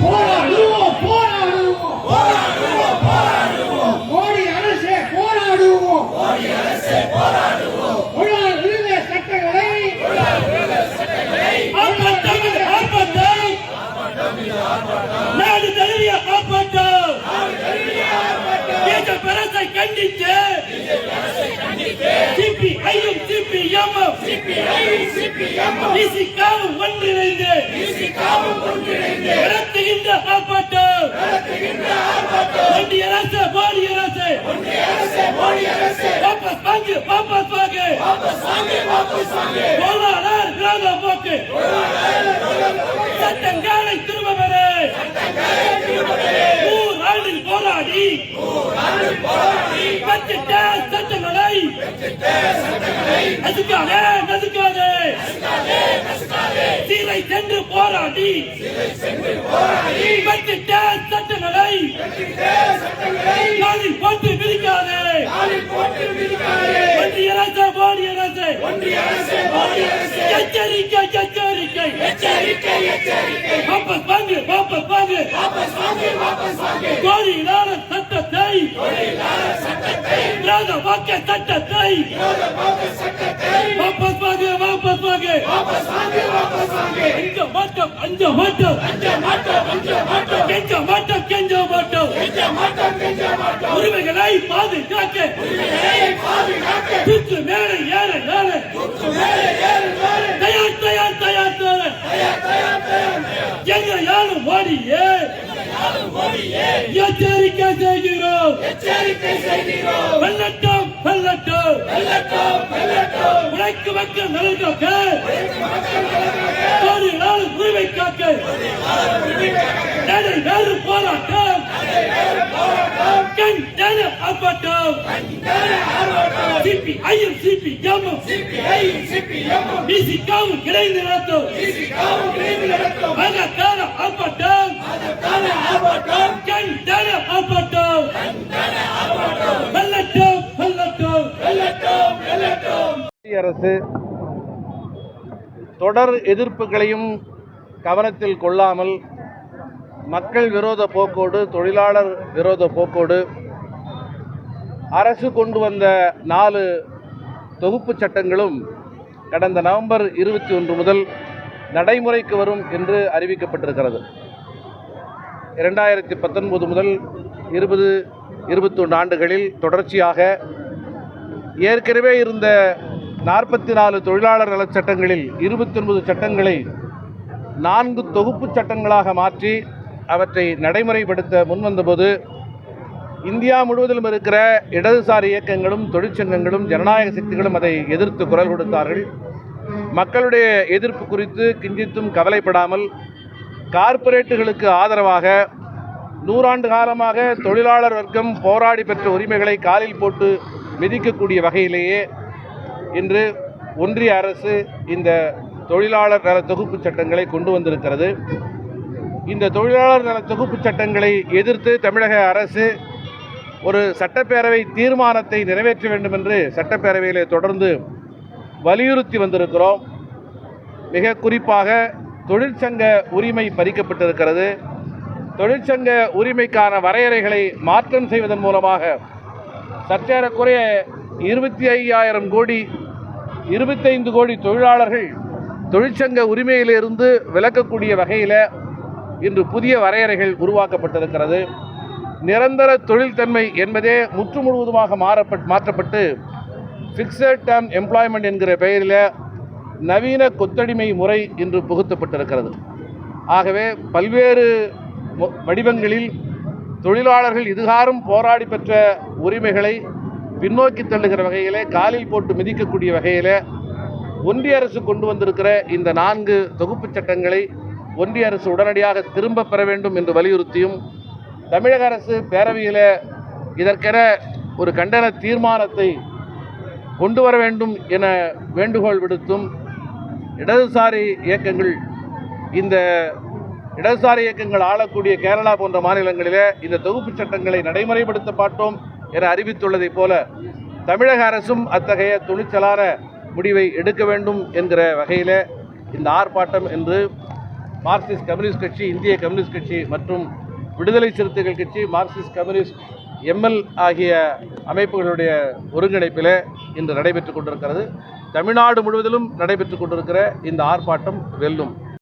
போராடுவோம் போராடுவோம் போராடுவோம் போராடுவோம் மோடி அரசே போராடுவோம் மோடி அரசே போராடுவோம் தொழிலாளர் உரிமை சட்டங்களை நாடு தழுவிய ஆர்ப்பாட்டம் அரசை கண்டித்து சிபிஐயும் சிபிஎம்மும் விசிகாவும் ஒன்றிணைந்து நடத்துகின்ற ஆர்ப்பாட்டம் ஒன்றிய அரசு மோடி அரசு வாபஸ் வாங்கு பொருளாதார விரோத போக்கு சட்டங்களை திரும்ப பெற 100 ஆண்டில் போராடி பெற்றிட்ட சட்டங்களை நசுக்காதே சீரை சென்று போராடி பெற்றிட்ட சட்டங்களை காலில் போட்டு விதிக்காதே ஒன்றிய அரசு எச்சரிக்கை வாபஸ் வாங்கு தொழிலாளர் சட்டத்தை வாக்க சட்டத்தை வாபஸ் வாங்கு அஞ்ச மாட்டோம் கெஞ்ச மாட்டோம் உரிமைகளை பாதுகாக்க தூக்கு மேலே ஏற தயார் எங்களையாலும் மோடியே எச்சரிக்கை செய்கிறோம் வெல்லட்டும் உழைக்கும் மக்கள் நலன் காக்க தொழிலாளர் உரிமை காக்க நடு போராட்டம் ஆர்ப்பாட்டம் சிபிஐயும் சிபிஎம்மும் விசிகாவும் இணைந்து நடத்தும் மகத்தான ஆர்ப்பாட்டம் ஆர்ப்பாட்டம் மத்திய அரசு தொடர் எதிர்ப்புகளையும் கவனத்தில் கொள்ளாமல் மக்கள் விரோத போக்கோடு தொழிலாளர் விரோத போக்கோடு அரசு கொண்டு வந்த 4 தொகுப்பு சட்டங்களும் கடந்த நவம்பர் 21 முதல் நடைமுறைக்கு வரும் என்று அறிவிக்கப்பட்டிருக்கிறது. 2019 முதல் 20-21 ஆண்டுகளில் தொடர்ச்சியாக ஏற்கனவே இருந்த 44 தொழிலாளர் நலச் சட்டங்களில் 29 சட்டங்களை 4 தொகுப்பு சட்டங்களாக மாற்றி அவற்றை நடைமுறைப்படுத்த முன்வந்தபோது இந்தியா முழுவதிலும் இருக்கிற இடதுசாரி இயக்கங்களும் தொழிற்சங்கங்களும் ஜனநாயக சக்திகளும் அதை எதிர்த்து குரல் கொடுத்தார்கள். மக்களுடைய எதிர்ப்பு குறித்து கிஞ்சித்தும் கவலைப்படாமல் கார்ப்பரேட்டுகளுக்கு ஆதரவாக 100 ஆண்டு காலமாக தொழிலாளர் வர்க்கம் போராடி பெற்ற உரிமைகளை காலில் போட்டு மிதிக்கக்கூடிய வகையிலேயே இன்று ஒன்றிய அரசு இந்த தொழிலாளர் நல தொகுப்பு சட்டங்களை கொண்டு வந்திருக்கிறது. இந்த தொழிலாளர் நல தொகுப்பு சட்டங்களை எதிர்த்து தமிழக அரசு ஒரு சட்டப்பேரவை தீர்மானத்தை நிறைவேற்ற வேண்டும் என்று சட்டப்பேரவையிலே தொடர்ந்து வலியுறுத்தி வந்திருக்கிறோம். மிக குறிப்பாக தொழிற்சங்க உரிமை பறிக்கப்பட்டிருக்கிறது. தொழிற்சங்க உரிமைக்கான வரையறைகளை மாற்றம் செய்வதன் மூலமாக சற்றேறக்குறைய 25,000 கோடி 25 கோடி தொழிலாளர்கள் தொழிற்சங்க உரிமையிலிருந்து விலக்கக்கூடிய வகையில் இன்று புதிய வரையறைகள் உருவாக்கப்பட்டிருக்கிறது. நிரந்தர தொழில்தன்மை என்பதே முற்று முழுவதுமாக மாற்றப்பட்டு ஃபிக்ஸட் டேர்ம் எம்ப்ளாய்மெண்ட் என்கிற பெயரில் நவீன கொத்தடிமை முறை இன்று புகுத்தப்பட்டிருக்கிறது. ஆகவே பல்வேறு வடிவங்களில் தொழிலாளர்கள் இதுகாரும் போராடி பெற்ற உரிமைகளை பின்னோக்கி தள்ளுகிற வகையில் காலில் போட்டு மிதிக்கக்கூடிய வகையில் ஒன்றிய அரசு கொண்டு வந்திருக்கிற இந்த 4 தொகுப்பு சட்டங்களை ஒன்றிய அரசு உடனடியாக திரும்ப பெற வேண்டும் என்று வலியுறுத்தியும் தமிழக அரசு பேரவையில் இதற்கென ஒரு கண்டன தீர்மானத்தை கொண்டு வர வேண்டும் என வேண்டுகோள் விடுத்தும் இடதுசாரி இயக்கங்கள் ஆளக்கூடிய கேரளா போன்ற மாநிலங்களிலே இந்த தொகுப்பு சட்டங்களை நடைமுறைப்படுத்த மாட்டோம் என அறிவித்துள்ளதைப் போல தமிழக அரசும் அத்தகைய துணிச்சலான முடிவை எடுக்க வேண்டும் என்கிற வகையில் இந்த ஆர்ப்பாட்டம் என்று மார்க்சிஸ்ட் கம்யூனிஸ்ட் கட்சி, இந்திய கம்யூனிஸ்ட் கட்சி மற்றும் விடுதலை சிறுத்தைகள் கட்சி, மார்க்சிஸ்ட் கம்யூனிஸ்ட் எம்எல் ஆகிய அமைப்புகளுடைய ஒருங்கிணைப்பில் இன்று நடைபெற்றுக் கொண்டிருக்கிறது. தமிழ்நாடு முழுவதிலும் நடைபெற்றுக் கொண்டிருக்கிற இந்த ஆர்ப்பாட்டம் வெல்லும்.